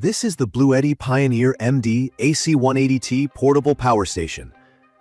This is the BLUETTI Pioneer MD AC180T portable power station.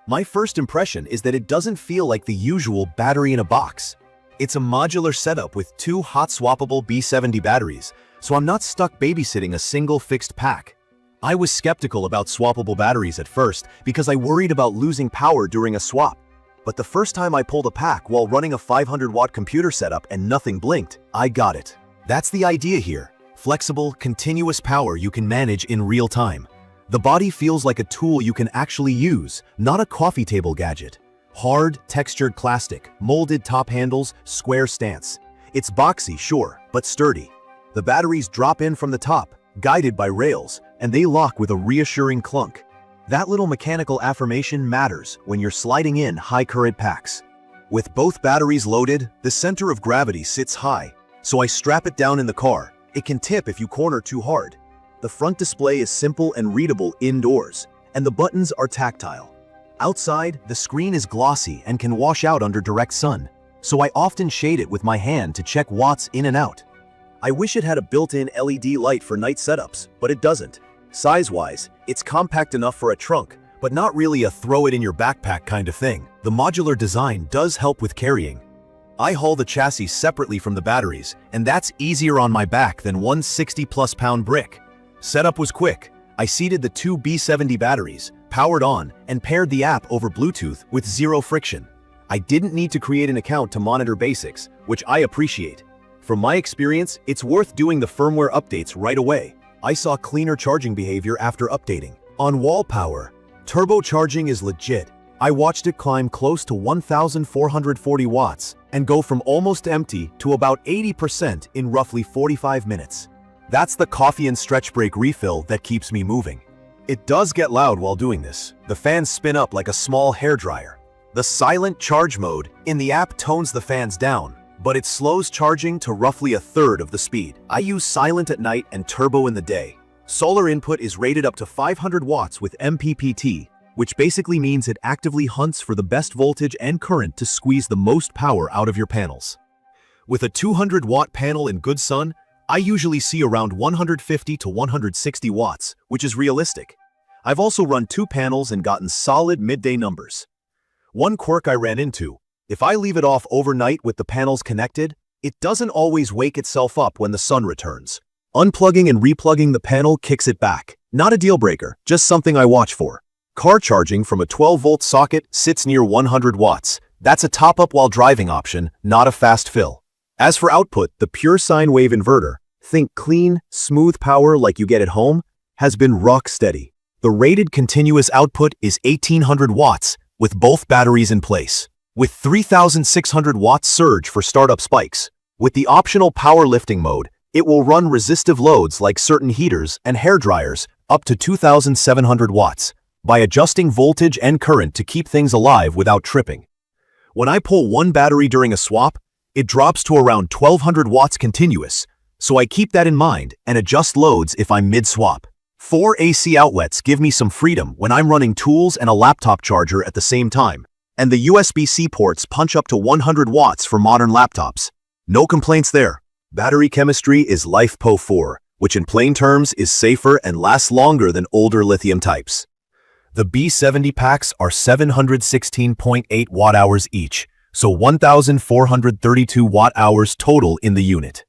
My first impression is that it doesn't feel like the usual battery in a box. It's a modular setup with two hot-swappable B70 batteries, so I'm not stuck babysitting a single fixed pack. I was skeptical about swappable batteries at first because I worried about losing power during a swap. But the first time I pulled a pack while running a 500-watt computer setup and nothing blinked, I got it. That's the idea here. Flexible, continuous power you can manage in real time. The body feels like a tool you can actually use, not a coffee table gadget. Hard, textured plastic, molded top handles, square stance. It's boxy, sure, but sturdy. The batteries drop in from the top, guided by rails, and they lock with a reassuring clunk. That little mechanical affirmation matters when you're sliding in high-current packs. With both batteries loaded, the center of gravity sits high, so I strap it down in the car. It can tip if you corner too hard. The front display is simple and readable indoors, and the buttons are tactile. Outside, the screen is glossy and can wash out under direct sun, so I often shade it with my hand to check watts in and out. I wish it had a built-in LED light for night setups, but it doesn't. Size-wise, it's compact enough for a trunk, but not really a throw-it-in-your-backpack kind of thing. The modular design does help with carrying. I haul the chassis separately from the batteries, and that's easier on my back than one 60-plus pound brick. Setup was quick. I seated the two B70 batteries, powered on, and paired the app over Bluetooth with zero friction. I didn't need to create an account to monitor basics, which I appreciate. From my experience, it's worth doing the firmware updates right away. I saw cleaner charging behavior after updating. On wall power, turbocharging is legit. I watched it climb close to 1,440 watts and go from almost empty to about 80% in roughly 45 minutes. That's the coffee and stretch break refill that keeps me moving. It does get loud while doing this. The fans spin up like a small hairdryer. The silent charge mode in the app tones the fans down, but it slows charging to roughly a third of the speed. I use silent at night and turbo in the day. Solar input is rated up to 500 watts with MPPT, which basically means it actively hunts for the best voltage and current to squeeze the most power out of your panels. With a 200-watt panel in good sun, I usually see around 150 to 160 watts, which is realistic. I've also run two panels and gotten solid midday numbers. One quirk I ran into: if I leave it off overnight with the panels connected, it doesn't always wake itself up when the sun returns. Unplugging and replugging the panel kicks it back. Not a deal breaker, just something I watch for. Car charging from a 12-volt socket sits near 100 watts. That's a top-up while driving option, not a fast fill. As for output, the pure sine wave inverter, think clean, smooth power like you get at home, has been rock steady. The rated continuous output is 1,800 watts with both batteries in place, with 3,600 watts surge for startup spikes. With the optional power lifting mode, it will run resistive loads like certain heaters and hair dryers up to 2,700 watts. By adjusting voltage and current to keep things alive without tripping. When I pull one battery during a swap, it drops to around 1,200 watts continuous, so I keep that in mind and adjust loads if I'm mid-swap. 4 AC outlets give me some freedom when I'm running tools and a laptop charger at the same time, and the USB-C ports punch up to 100 watts for modern laptops. No complaints there. Battery chemistry is LiFePO4, which in plain terms is safer and lasts longer than older lithium types. The B70 packs are 716.8 watt-hours each, so 1,432 watt-hours total in the unit.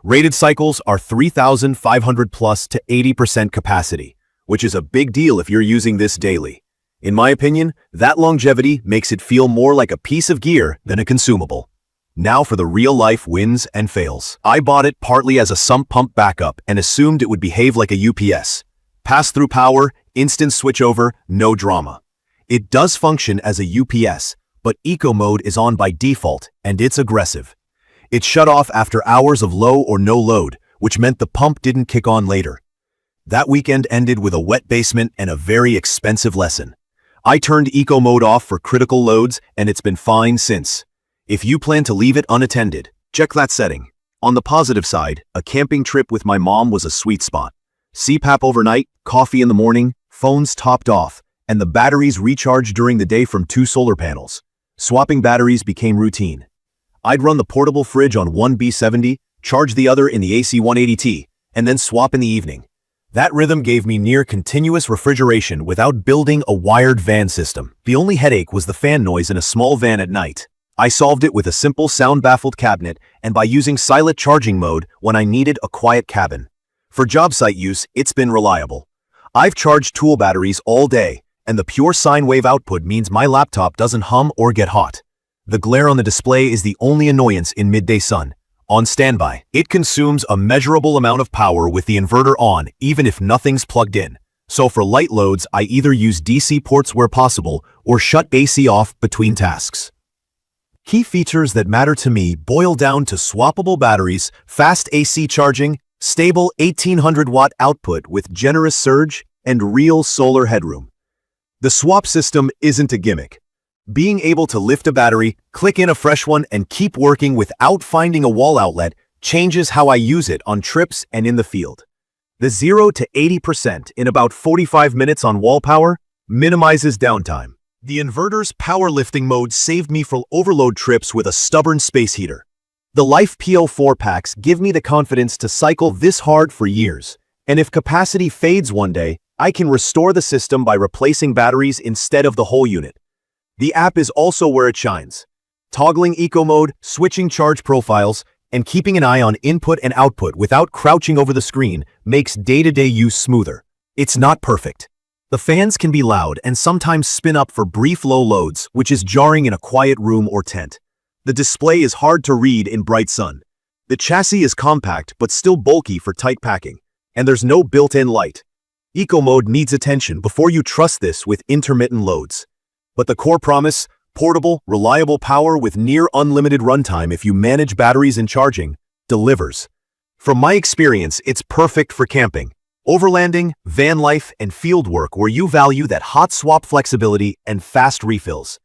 Rated cycles are 3,500 plus to 80% capacity, which is a big deal if you're using this daily. In my opinion, that longevity makes it feel more like a piece of gear than a consumable. Now for the real-life wins and fails. I bought it partly as a sump pump backup and assumed it would behave like a UPS. Pass-through power, instant switchover, no drama. It does function as a UPS, but eco mode is on by default, and it's aggressive. It shut off after hours of low or no load, which meant the pump didn't kick on later. That weekend ended with a wet basement and a very expensive lesson. I turned eco mode off for critical loads, and it's been fine since. If you plan to leave it unattended, check that setting. On the positive side, a camping trip with my mom was a sweet spot. CPAP overnight, coffee in the morning, phones topped off, and the batteries recharged during the day from 2 solar panels. Swapping batteries became routine. I'd run the portable fridge on one B70, charge the other in the AC180T, and then swap in the evening. That rhythm gave me near continuous refrigeration without building a wired van system. The only headache was the fan noise in a small van at night. I solved it with a simple sound-baffled cabinet and by using silent charging mode when I needed a quiet cabin. For job site use, it's been reliable. I've charged tool batteries all day, and the pure sine wave output means my laptop doesn't hum or get hot. The glare on the display is the only annoyance in midday sun. On standby, it consumes a measurable amount of power with the inverter on, even if nothing's plugged in. So for light loads, I either use DC ports where possible or shut AC off between tasks. Key features that matter to me boil down to swappable batteries, fast AC charging, stable 1800-watt output with generous surge, and real solar headroom. The swap system isn't a gimmick. Being able to lift a battery, click in a fresh one, and keep working without finding a wall outlet changes how I use it on trips and in the field. The 0 to 80% in about 45 minutes on wall power minimizes downtime. The inverter's power lifting mode saved me from overload trips with a stubborn space heater. The Life PO4 packs give me the confidence to cycle this hard for years, and if capacity fades one day, I can restore the system by replacing batteries instead of the whole unit. The app is also where it shines. Toggling eco mode, switching charge profiles, and keeping an eye on input and output without crouching over the screen makes day-to-day use smoother. It's not perfect. The fans can be loud and sometimes spin up for brief low loads, which is jarring in a quiet room or tent. The display is hard to read in bright sun. The chassis is compact but still bulky for tight packing, and there's no built-in light. Eco mode needs attention before you trust this with intermittent loads. But the core promise, portable, reliable power with near unlimited runtime if you manage batteries and charging, delivers. From my experience, it's perfect for camping, overlanding, van life, and field work where you value that hot swap flexibility and fast refills.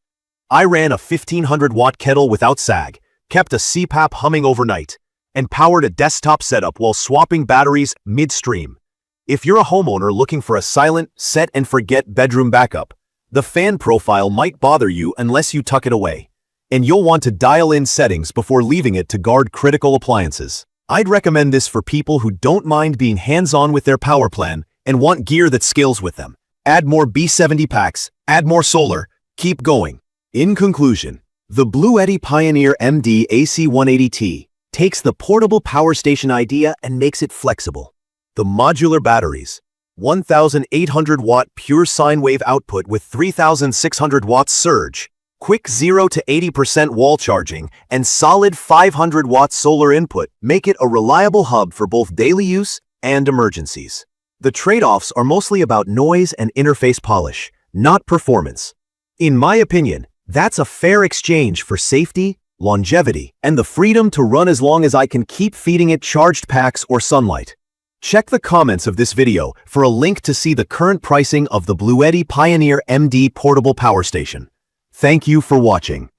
I ran a 1500-watt kettle without sag, kept a CPAP humming overnight, and powered a desktop setup while swapping batteries midstream. If you're a homeowner looking for a silent, set-and-forget bedroom backup, the fan profile might bother you unless you tuck it away, and you'll want to dial in settings before leaving it to guard critical appliances. I'd recommend this for people who don't mind being hands-on with their power plan and want gear that scales with them. Add more B70 packs, add more solar, keep going. In conclusion, the BLUETTI Pioneer MD AC180T takes the portable power station idea and makes it flexible. The modular batteries, 1,800-watt pure sine wave output with 3,600 watts surge, quick 0 to 80% wall charging, and solid 500-watt solar input make it a reliable hub for both daily use and emergencies. The trade-offs are mostly about noise and interface polish, not performance. In my opinion, that's a fair exchange for safety, longevity, and the freedom to run as long as I can keep feeding it charged packs or sunlight. Check the comments of this video for a link to see the current pricing of the BLUETTI Pioneer MD portable power station. Thank you for watching.